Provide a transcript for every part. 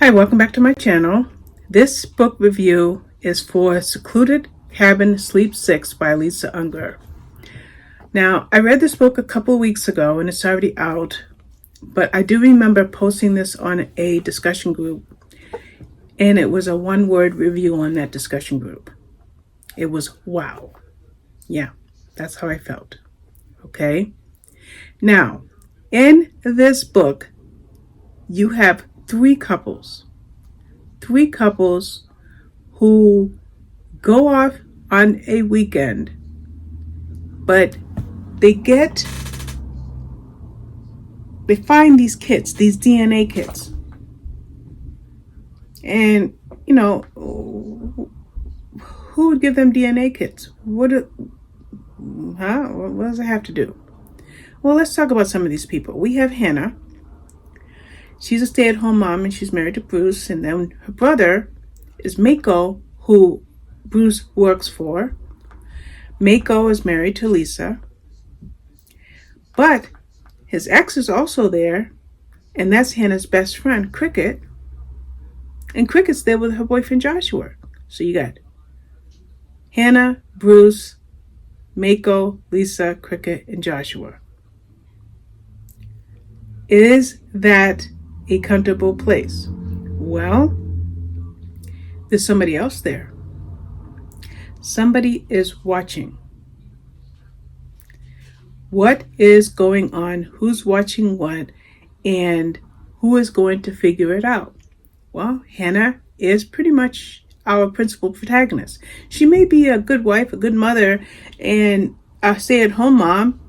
Hi, welcome back to my channel. This book review is for Secluded Cabin Sleep 6 by Lisa Unger. Now, I read this book a couple weeks ago and it's already out, but I do remember posting this on a discussion group, and it was a one-word review on that discussion group. It was wow. Yeah, that's how I felt. Okay? Now, in this book, you have three couples who go off on a weekend, but they find these kits, these DNA kits. And, who would give them DNA kits? What does it have to do? Well, let's talk about some of these people. We have Hannah. She's a stay-at-home mom, and she's married to Bruce. And then her brother is Mako, who Bruce works for. Mako is married to Lisa. But his ex is also there, and that's Hannah's best friend, Cricket. And Cricket's there with her boyfriend, Joshua. So you got Hannah, Bruce, Mako, Lisa, Cricket, and Joshua. Is that a comfortable place? Well, there's somebody else there. Somebody is watching. What is going on? Who's watching what? And who is going to figure it out? Well, Hannah is pretty much our principal protagonist. She may be a good wife, a good mother, and a stay-at-home mom,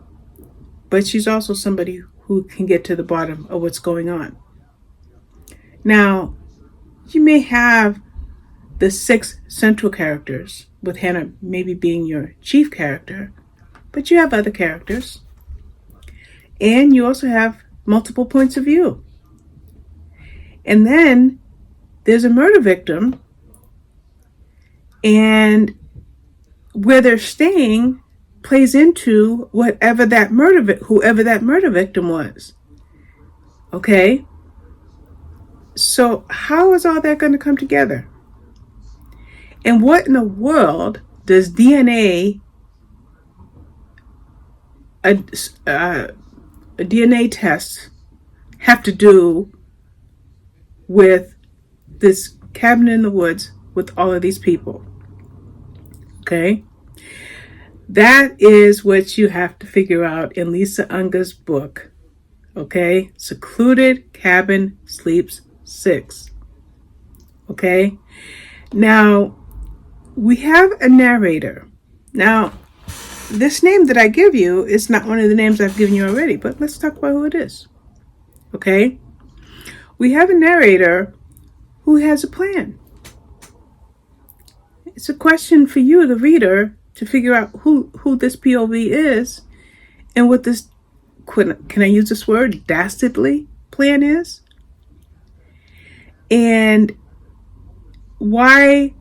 but she's also somebody who can get to the bottom of what's going on. Now, you may have the 6 central characters, with Hannah maybe being your chief character, but you have other characters. And you also have multiple points of view. And then there's a murder victim, and where they're staying plays into whoever that murder victim was. Okay? So how is all that going to come together? And what in the world does DNA, a DNA test, have to do with this cabin in the woods with all of these people? Okay? That is what you have to figure out in Lisa Unger's book. Okay? Secluded Cabin Sleeps 6. Okay? Now, we have a narrator. Now, this name that I give you is not one of the names I've given you already, but let's talk about who it is. Okay? We have a narrator who has a plan. It's a question for you, the reader, to figure out who this POV is and what this, can I use this word, dastardly plan is? And why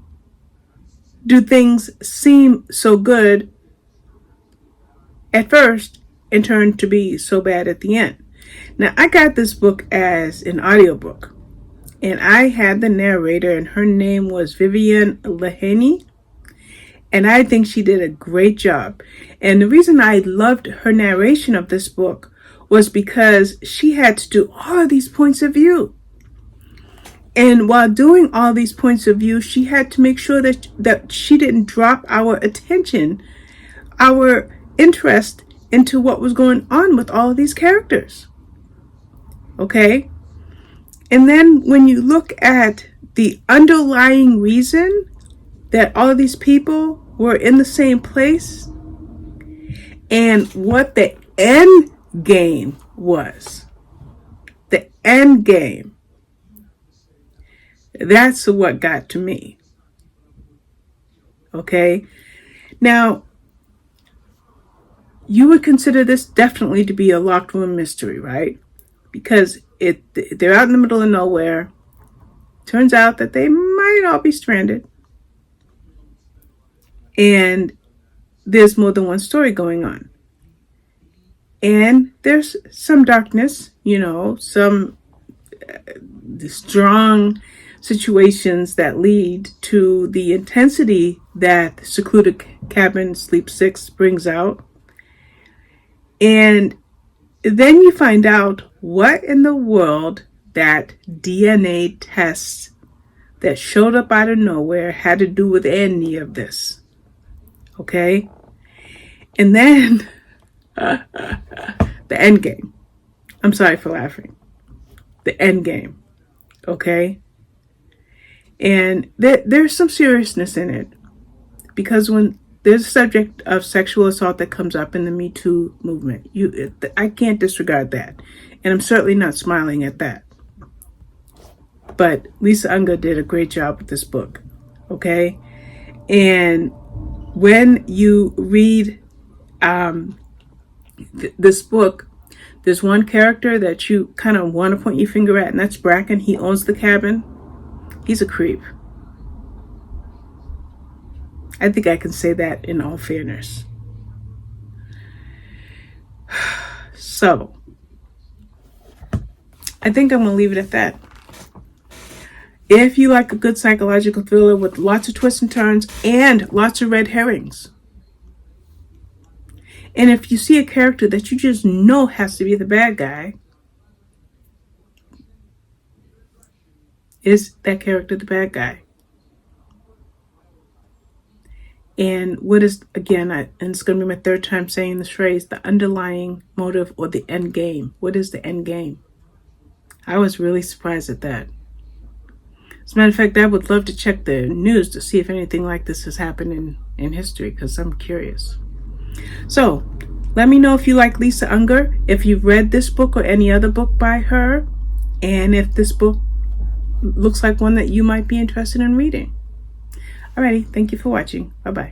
do things seem so good at first and turn to be so bad at the end? Now, I got this book as an audiobook, and I had the narrator, and her name was Vivian Lehaney, and I think she did a great job. And the reason I loved her narration of this book was because she had to do all of these points of view. And while doing all these points of view, she had to make sure that she didn't drop our attention, our interest into what was going on with all of these characters. Okay? And then when you look at the underlying reason that all of these people were in the same place and what the end game was, the end game, that's what got to me. Okay? Now, you would consider this definitely to be a locked room mystery, right? Because they're out in the middle of nowhere. Turns out that they might all be stranded. And there's more than one story going on. And there's some darkness, some the strong situations that lead to the intensity that Secluded Cabin Sleep 6 brings out. And then you find out what in the world that DNA test that showed up out of nowhere had to do with any of this. Okay? And then the end game. I'm sorry for laughing. The end game. Okay? And there's some seriousness in it. Because when there's a subject of sexual assault that comes up in the Me Too movement, I can't disregard that. And I'm certainly not smiling at that. But Lisa Unger did a great job with this book. Okay? And when you read this book, there's one character that you kind of want to point your finger at, and that's Bracken. He owns the cabin. He's a creep. I think I can say that in all fairness. So, I think I'm going to leave it at that. If you like a good psychological thriller with lots of twists and turns and lots of red herrings, and if you see a character that you just know has to be the bad guy, is that character the bad guy? And what is, again, and it's going to be my third time saying this phrase, the underlying motive or the end game? What is the end game? I was really surprised at that. As a matter of fact, I would love to check the news to see if anything like this has happened in history, because I'm curious. So, let me know if you like Lisa Unger, if you've read this book or any other book by her, and if this book looks like one that you might be interested in reading. Alrighty, thank you for watching. Bye-bye.